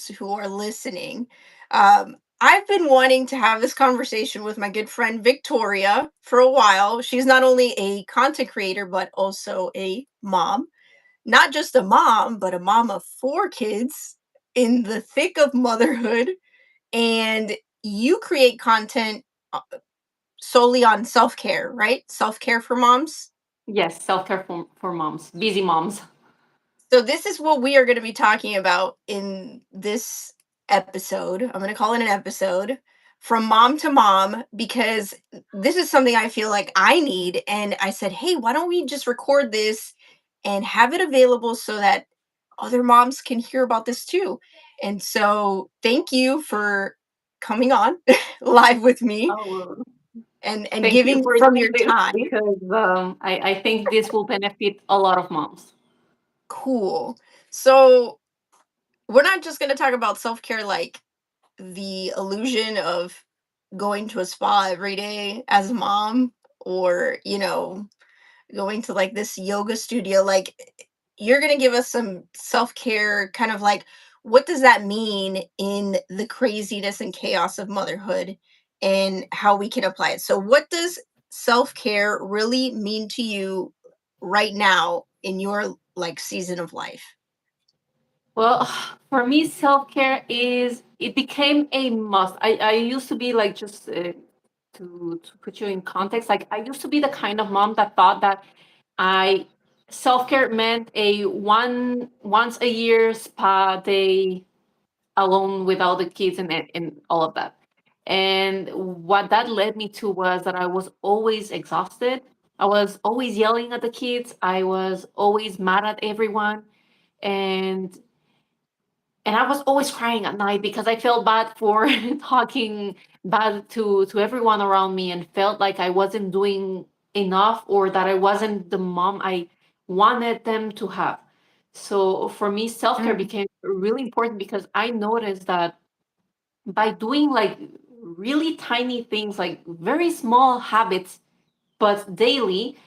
moms who are listening. I've been wanting to have this conversation with my good friend Victoria for a while. She's not only a content creator, but also a mom. Not just a mom, but a mom of four kids in the thick of motherhood. And you create content solely on self care, right? Self care for moms. Yes, self-care for moms, busy moms. So this is what we are going to be talking about in this episode. I'm going to call it an episode from mom to mom because this is something I feel like I need, and I said, "Hey, why don't we just record this and have it available so that other moms can hear about this too?" And so thank you for coming on live with me Oh, and thank you giving for from doing your this time. because I think this will benefit a lot of moms. Cool. So we're not just going to talk about self-care like the illusion of going to a spa every day as a mom, or going to like this yoga studio. Like, you're going to give us some self-care, kind of like, what does that mean in the craziness and chaos of motherhood, and how we can apply it. So what does self-care really mean to you right now in your like season of life? Well, for me, self-care is it became a must. I used to be like just to put you in context, like I used to be the kind of mom that thought that I self-care meant a once a year spa day alone with all the kids and all of that. And what that led me to was that I was always exhausted. I was always yelling at the kids. I was always mad at everyone. And I was always crying at night because I felt bad for talking bad to everyone around me and felt like I wasn't doing enough or that I wasn't the mom I wanted them to have. So for me, self-care Mm, became really important because I noticed that by doing like really tiny things, like very small habits, but daily,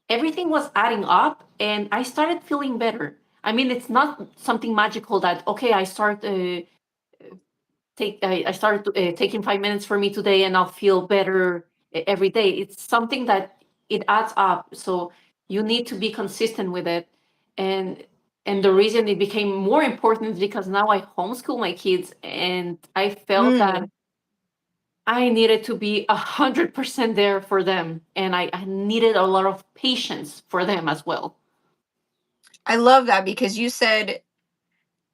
everything was adding up and I started feeling better. I mean, it's not something magical that, okay, I started taking 5 minutes for me today and I'll feel better every day. It's something that it adds up. So you need to be consistent with it. And the reason it became more important is because now I homeschool my kids and I felt that mm. I needed to be 100% there for them. And I needed a lot of patience for them as well. I love that because you said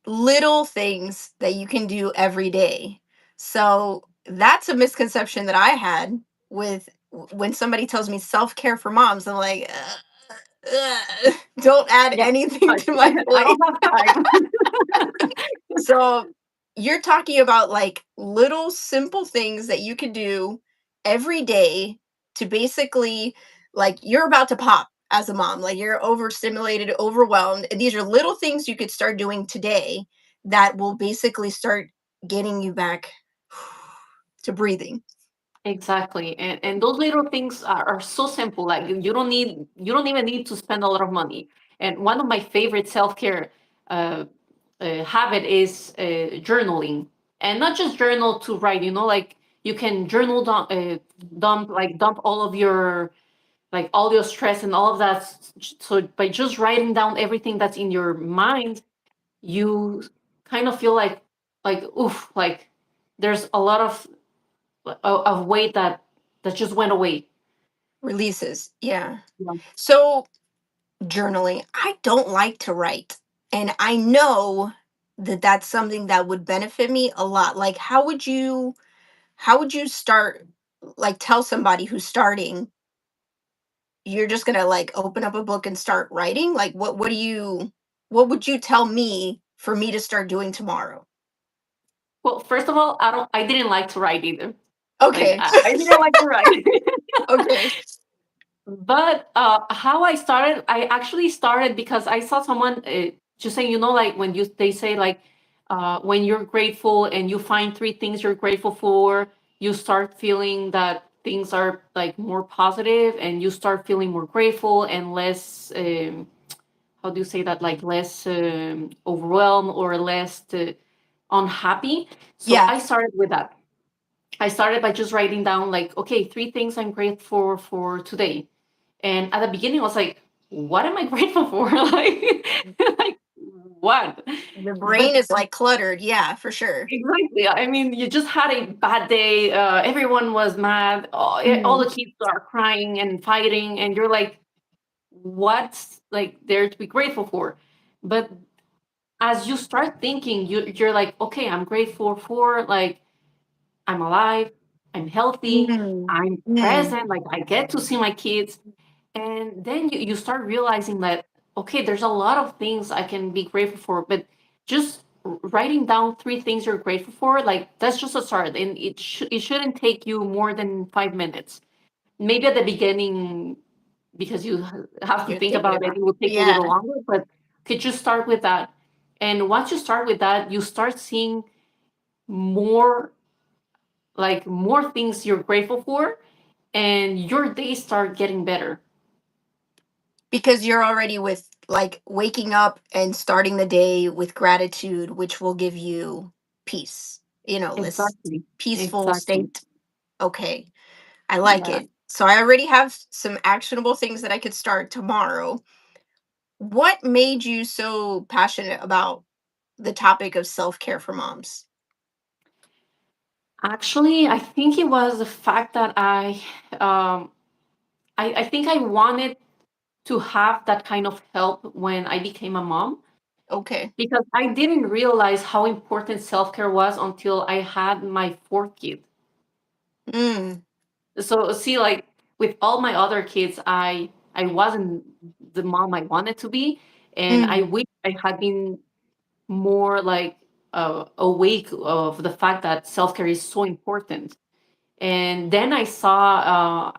little things that you can do every day. So that's a misconception that I had with when somebody tells me self-care for moms. I'm like, don't add Yeah. anything Like, to my I plate. don't have time. So you're talking about like little simple things that you could do every day to basically, like, you're about to pop as a mom, like you're overstimulated, overwhelmed, and these are little things you could start doing today that will basically start getting you back to breathing. Exactly. And those little things are so simple. Like you don't even need to spend a lot of money. And one of my favorite self-care uh, habit is journaling. And not just journal to write, like you can dump all of your like all your stress and all of that. So by just writing down everything that's in your mind, you kind of feel like oof, like there's a lot of weight that just went away. Releases, yeah. Yeah. So journaling, I don't like to write, and I know that that's something that would benefit me a lot. Like, how would you start, like, tell somebody who's starting, you're just gonna like open up a book and start writing? Like, what would you tell me for me to start doing tomorrow? Well, first of all, I didn't like to write either. Like Okay. I didn't like to write. Okay. But how I started, I actually started because I saw someone just saying, like when they say like when you're grateful and you find three things you're grateful for, you start feeling that things are like more positive, and you start feeling more grateful and less. How do you say that? Like less overwhelmed or less unhappy. So Yeah. I started with that. I started by just writing down like, okay, three things I'm grateful for today. And at the beginning, I was like, what am I grateful for? Like what? The But brain is like cluttered. Yeah, for sure. exactly. I mean, you just had a bad day. Everyone was mad. All Mm, the kids are crying and fighting, and you're like, what's like there to be grateful for? But as you start thinking, you're like, okay, I'm grateful for like I'm alive, I'm healthy, mm, I'm mm. present, like I get to see my kids. And then you start realizing that, okay, there's a lot of things I can be grateful for, but just writing down three things you're grateful for, like that's just a start. And it shouldn't take you more than 5 minutes. Maybe at the beginning, because you have to You're think thinking about it, about it will take a yeah. little longer, but could you start with that? And once you start with that, you start seeing more more things you're grateful for, and your days start getting better. Because you're already with like waking up and starting the day with gratitude, which will give you peace, this Exactly. peaceful Exactly. state. Okay, I like Yeah. it. So I already have some actionable things that I could start tomorrow. What made you so passionate about the topic of self-care for moms? Actually, I think it was the fact that um, I think I wanted to have that kind of help when I became a mom, Okay. because I didn't realize how important self care was until I had my fourth kid. Mm, So see, like with all my other kids, I wasn't the mom I wanted to be, and I mm, wish I had been more awake of the fact that self care is so important. And then I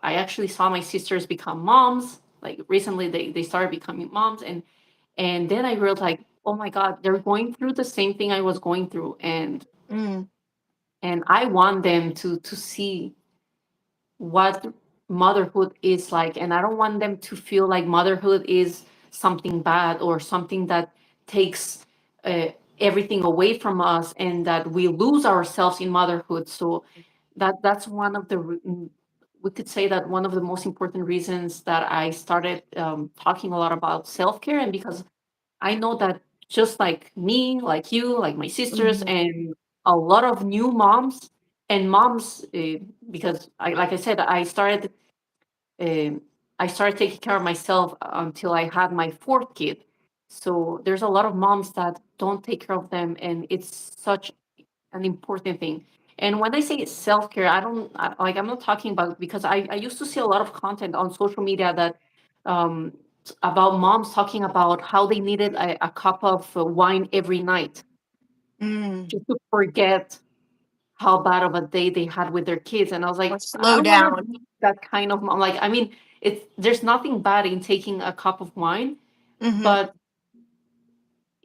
actually saw my sisters become moms. Like recently, they started becoming moms, and then I realized like, oh my God, they're going through the same thing I was going through, mm, and I want them to see what motherhood is like, and I don't want them to feel like motherhood is something bad or something that takes uh, everything away from us and that we lose ourselves in motherhood. So that's one of the we could say that one of the most important reasons that I started talking a lot about self-care, and because I know that just like me, like you, like my sisters, mhm, and a lot of new moms and moms, because like I said, um, I started taking care of myself until I had my fourth kid. So there's a lot of moms that don't take care of them, and it's such an important thing. And when I say self care, I don't like I'm not talking about, because I used to see a lot of content on social media that um, about moms talking about how they needed a cup of wine every night mm. just to forget how bad of a day they had with their kids. And I was Or like, I slow don't want to down. be that kind of mom. Like, I mean, it's there's nothing bad in taking a cup of wine, Mhm, but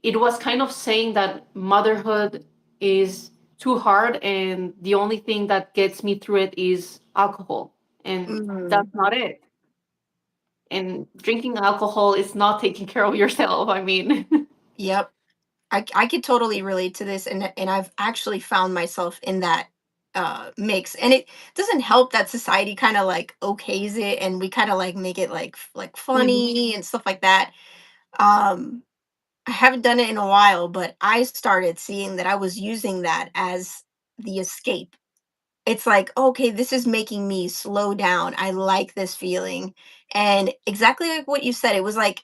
it was kind of saying that motherhood is too hard, and the only thing that gets me through it is alcohol, and mhm. that's not it. And drinking alcohol is not taking care of yourself. I mean, Yep. I could totally relate to this, and I've actually found myself in that mix. And it doesn't help that society kind of like okays it, and we kind of like make it like like mhm. funny and stuff like that. Um I haven't done it in a while, but I started seeing that I was using that as the escape. It's like, okay, this is making me slow down. I like this feeling. And exactly like what you said, it was like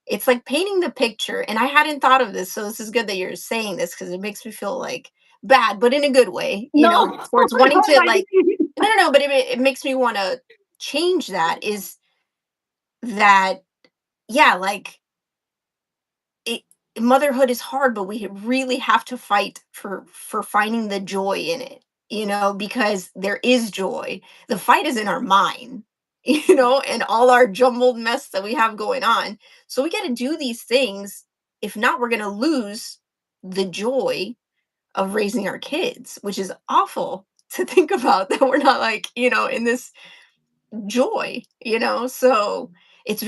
it's like painting the picture, and I hadn't thought of this, so this is good that you're saying this because it makes me feel like bad, but in a good way, No, towards wanting no, to I like didn't. no, but it makes me want to change that is that yeah, like it motherhood is hard, but we really have to fight for finding the joy in it, because there is joy. The fight is in our mind, and all our jumbled mess that we have going on. So we got to do these things. If not, we're going to lose the joy of raising our kids, which is awful to think about that we're not like, in this joy, so it's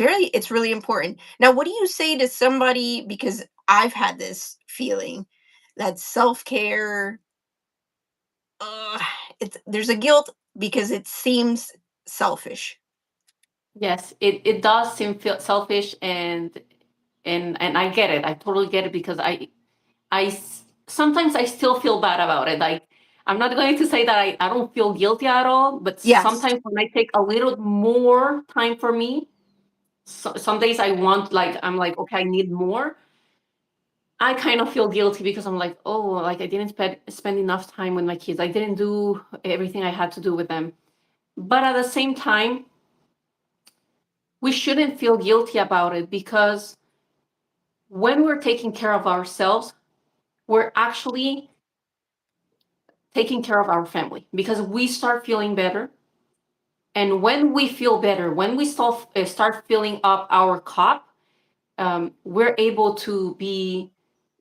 really important. Now what do you say to somebody, because I've had this feeling that self-care, uh, it's there's a guilt because it seems selfish. Yes, it does seem feel selfish, and I get it. I totally get it because sometimes I still feel bad about it. Like, I'm not going to say that I don't feel guilty at all, but Yes. sometimes when I take a little more time for me, some days I want, like, I'm like, okay, I need more. I kind of feel guilty because I'm like, oh, like I didn't spend enough time with my kids. I didn't do everything I had to do with them. But at the same time, we shouldn't feel guilty about it because when we're taking care of ourselves, we're actually taking care of our family because we start feeling better. And when we feel better, when we start filling up our cup, we're able to be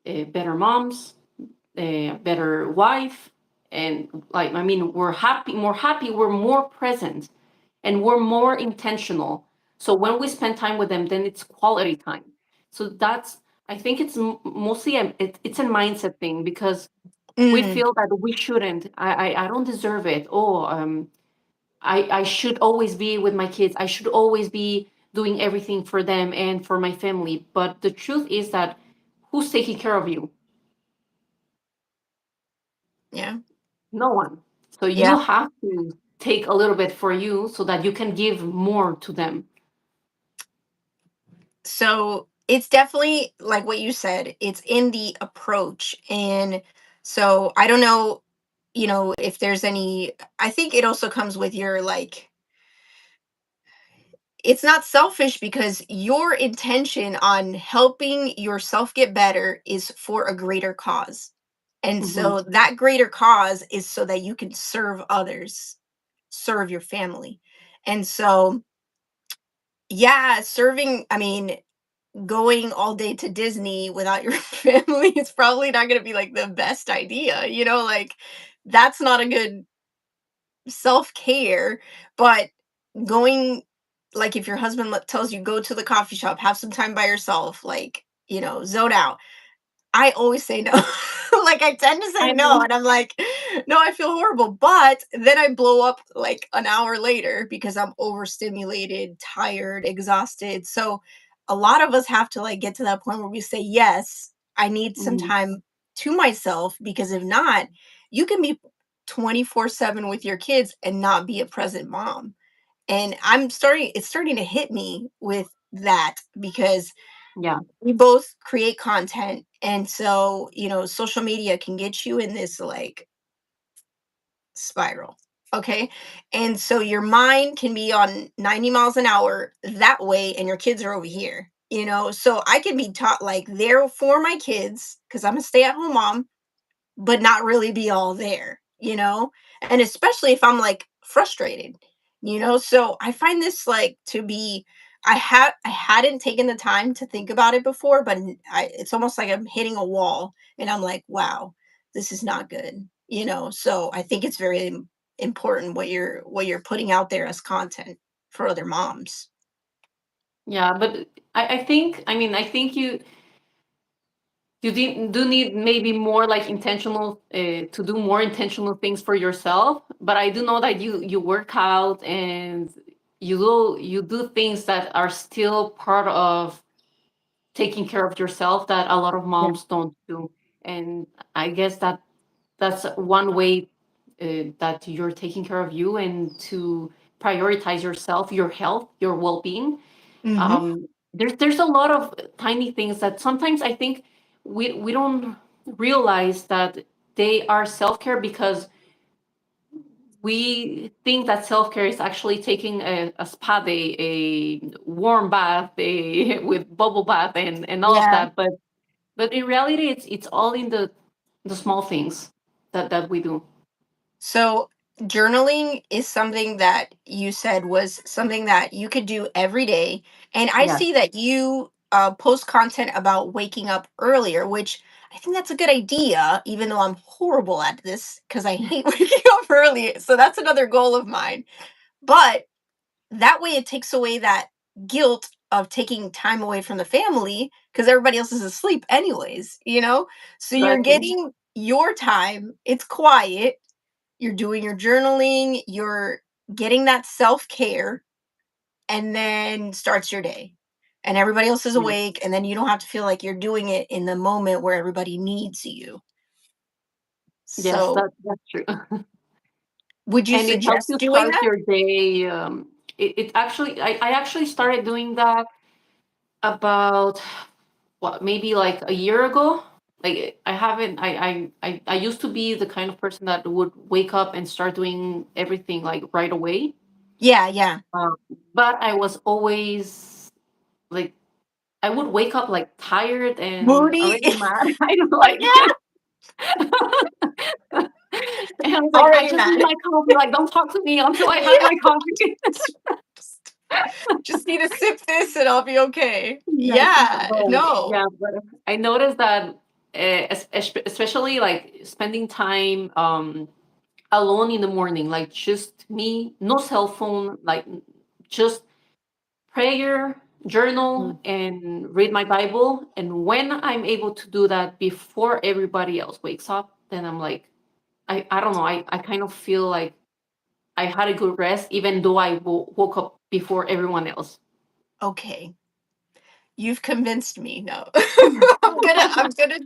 better moms, a better wife, and, like, I mean, we're happy, more happy, we're more present, and we're more intentional. So when we spend time with them, then it's quality time. So that's, I think it's mostly it's a mindset thing because we Mm, feel that we shouldn't. I don't deserve it. Oh, I should always be with my kids. I should always be doing everything for them and for my family. But the truth is that who's taking care of you? yeah. No one. So you Yeah. have to take a little bit for you so that you can give more to them. So it's definitely like what you said, it's in the approach. And so I don't know, if there's any, I think it also comes with your like, it's not selfish because your intention on helping yourself get better is for a greater cause. And Hmm. so that greater cause is so that you can serve others, serve your family. And so, yeah, serving, I mean, going all day to Disney without your family is probably not going to be like the best idea, like that's not a good self-care. But going, like, if your husband tells you go to the coffee shop, have some time by yourself, like, zone out, I always say no. Like, I tend to say I no, know. and I'm like, "No, I feel horrible," but then I blow up, like, an hour later because I'm overstimulated, tired, exhausted. So, a lot of us have to, like, get to that point where we say, "Yes, I need some Mhm. time to myself," because if not, you can be 24/7 with your kids and not be a present mom. And it's starting to hit me with that because Yeah. we both create content, and so social media can get you in this like spiral. Okay, and so your mind can be on 90 miles an hour that way and your kids are over here, so I can be taught like there for my kids because I'm a stay-at-home mom, but not really be all there, and especially if I'm like frustrated, so I find this like to be, I hadn't taken the time to think about it before, but it's almost like I'm hitting a wall and I'm like, wow, this is not good, so I think it's very important what you're putting out there as content for other moms. Yeah, but I think, I mean, I think do need maybe more like intentional, to do more intentional things for yourself. But I do know that you work out and you do things that are still part of taking care of yourself that a lot of Yeah. moms don't do. And I guess that's one way that you're taking care of you and to prioritize yourself, your health, your well-being. Hmm. There's a lot of tiny things that sometimes I think we don't realize that they are self-care because we think that self-care is actually taking a spa day, a warm bath, with bubble bath and all of Yeah. that. But in reality, it's all in the small things that we do. So, journaling is something that you said was something that you could do every day. And I Yes. see that you post content about waking up earlier, which I think that's a good idea, even though I'm horrible at this because I hate waking up early. So, that's another goal of mine. But that way, it takes away that guilt of taking time away from the family because everybody else is asleep anyways, you know? So you're Exactly. getting your time. It's quiet. You're doing your journaling, you're getting that self-care, and then starts your day. And everybody else is Yeah. awake, and then you don't have to feel like you're doing it in the moment where everybody needs you. Yes, So, that's true. would you And it helps suggest you doing start that? your day. It actually, I actually started doing that about what, maybe like a year ago. Like I haven't, I used to be the kind of person that would wake up and start doing everything like right away. Yeah, yeah. Um, but I was always like, I would wake up like tired and Moody. already mad. I don't like, Yeah, and I was like, I already just need mad. my coffee. Like, don't talk to me until I have Yeah, my coffee. just, just need to sip this and I'll be okay. Yes, Yeah, but no. yeah, but I noticed that especially like spending time alone in the morning, like just me, no cell phone, like just prayer, Mm. journal, and read my Bible. And when I'm able to do that before everybody else wakes up, then I'm like, I don't know, I kind of feel like I had a good rest, even though I woke up before everyone else. Okay, you've convinced me. No, I'm gonna.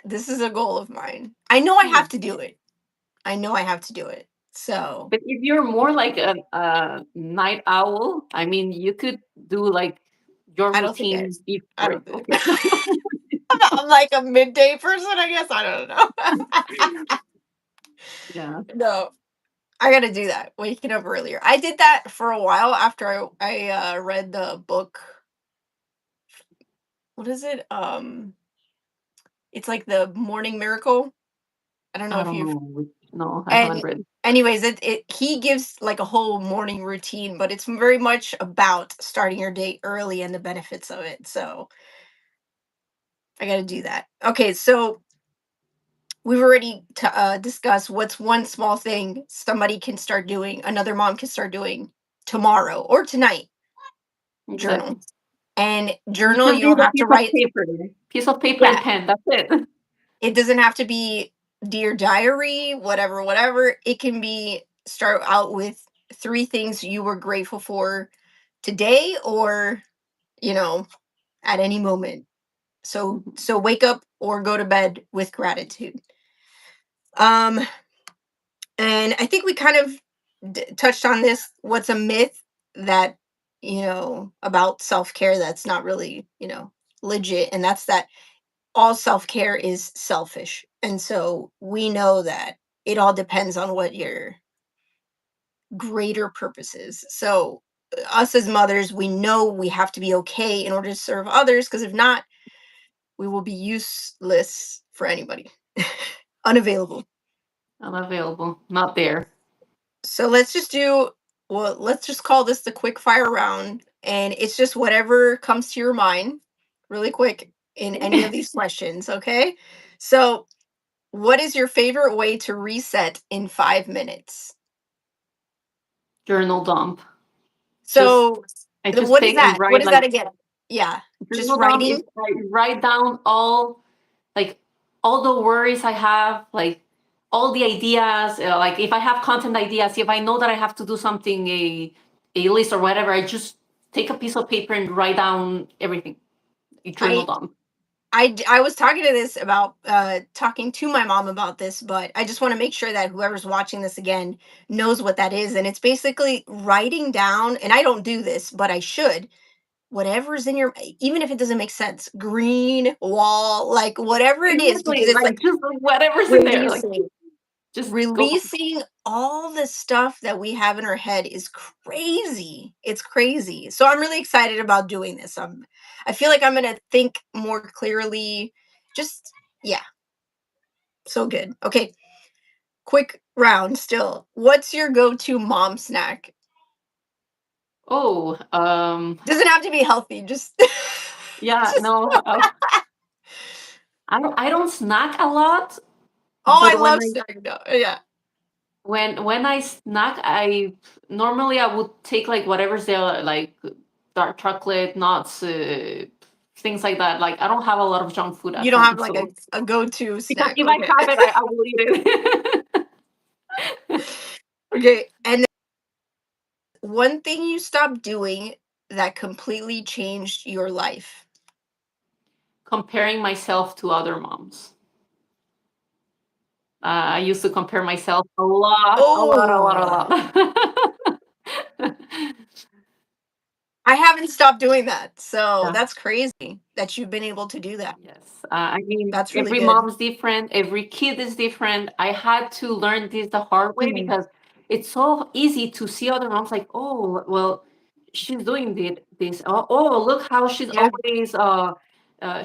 This is a goal of mine. I know I have to do it. I know I have to do it. So But if you're more like a night owl, I mean, you could do like your I don't think I. routine I before. don't think. Okay. I'm like a midday person. I guess I don't know. Yeah. No, I got to do that. Waking up earlier. I did that for a while after I read the book. What is it? It's like the Morning Miracle. I don't know I if don't know. you've. No, I haven't And read. anyways, it he gives like a whole morning routine, but it's very much about starting your day early and the benefits of it. So I got to do that. Okay, so we've already discussed what's one small thing somebody can start doing, another mom can start doing tomorrow or tonight. Journal. Exactly. And You journal, just you need don't a have to write. piece of paper and Yeah, pen. That's it. it doesn't have to be dear diary, whatever, whatever. It can be start out with three things you were grateful for today or, you know, at any moment. Mhm. So wake up or go to bed with gratitude. Um and I think we kind of touched on this. What's a myth that, about self-care that's not really, legit, and that's that all self-care is selfish. And so we know that it all depends on what your greater purpose is. So us as mothers, we know we have to be okay in order to serve others, because if not, we will be useless for anybody. Unavailable. Unavailable. Not there. So let's just call this the quick fire round, and it's just whatever comes to your mind really quick in any of Okay. these questions, okay? So, what is your favorite way to reset in 5 minutes? Journal dump. Just So, I just what is take and that? What write is like that again? Yeah, just journal dump is writing? I write down like all the worries I have, like all the ideas, like if I have content ideas, if I know that I have to do something, a list or whatever, I just take a piece of paper and write down everything. A journal I dump. I was talking to this about talking to my mom about this, but I just want to make sure that whoever's watching this again knows what that is. And it's basically writing down, and I don't do this, but I should. Whatever's in your, even if it doesn't make sense, green wall, like whatever it is, because Exactly, it's like like just like whatever's in there, like releasing. just go. Releasing all the stuff that we have in our head is crazy. It's crazy. So I'm really excited about doing this. I feel like I'm going to think more clearly. Just yeah, so good. Okay, quick round still. What's your go-to mom snack? Oh, Doesn't have to be healthy, just yeah, just no, I don't snack a lot, Oh, I but love snack. No, yeah. when I snack, I normally I would take like whatever's there, like dark chocolate, nuts, things like that. Like I don't have a lot of junk food at You don't home, have like so a go-to because snack. if I Okay. have it, I will eat it. Okay. And one thing you stopped doing that completely changed your life. Comparing myself to other moms. I used to compare myself a lot, a lot, a lot, a Oh, lot. I haven't stopped doing that. So Yeah. that's crazy that you've been able to do that. Yes. I mean, That's really every good. mom's different, every kid is different. I had to learn this the hard way Mhm. because it's so easy to see other moms like, oh, well, she's doing this. Oh, look how she's Yeah. always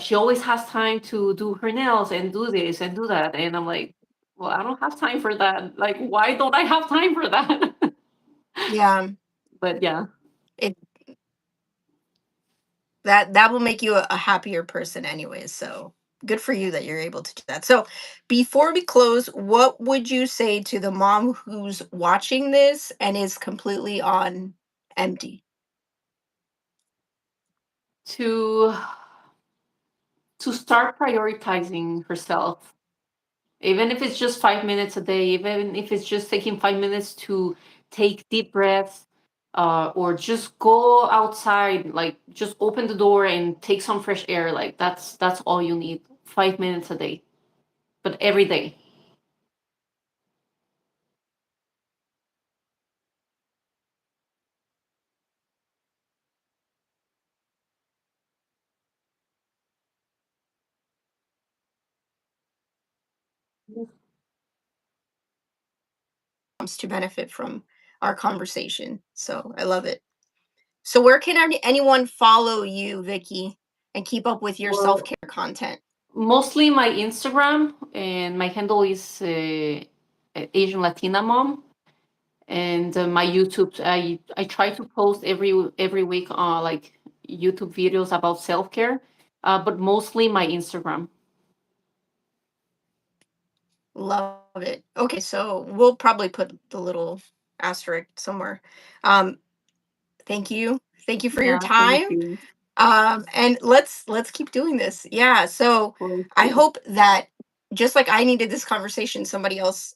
she always has time to do her nails and do this and do that. And I'm like, well, I don't have time for that. Like, why don't I have time for that? Yeah. But yeah. It that will make you a happier person anyways. So good for you that you're able to do that. So before we close, what would you say to the mom who's watching this and is completely on empty? To start prioritizing herself, even if it's just 5 minutes a day, even if it's just taking 5 minutes to take deep breaths, or just go outside, like just open the door and take some fresh air. Like that's all you need. 5 minutes a day, but every day. Moms to benefit from our conversation. So I love it. So where can anyone follow you, Vicky, and keep up with your Well, self-care content? mostly my Instagram, and my handle is Asian Latina Mom. And my YouTube, I try to post every week, like YouTube videos about self care, but mostly my Instagram. Love it. Okay, so we'll probably put the little asterisk somewhere. Um, thank you. Thank you for your Yeah, thank time. you. And let's keep doing this. Yeah. So Thank I you. hope that just like I needed this conversation, somebody else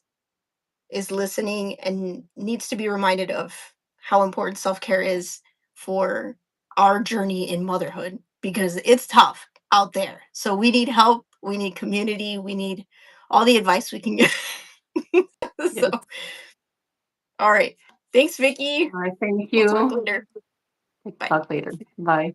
is listening and needs to be reminded of how important self-care is for our journey in motherhood because it's tough out there. So we need help, we need community, we need all the advice we can get. So, Yes. all right. Thanks, Vicky. All right. Thank We'll talk you. later. Bye. Talk later. Bye.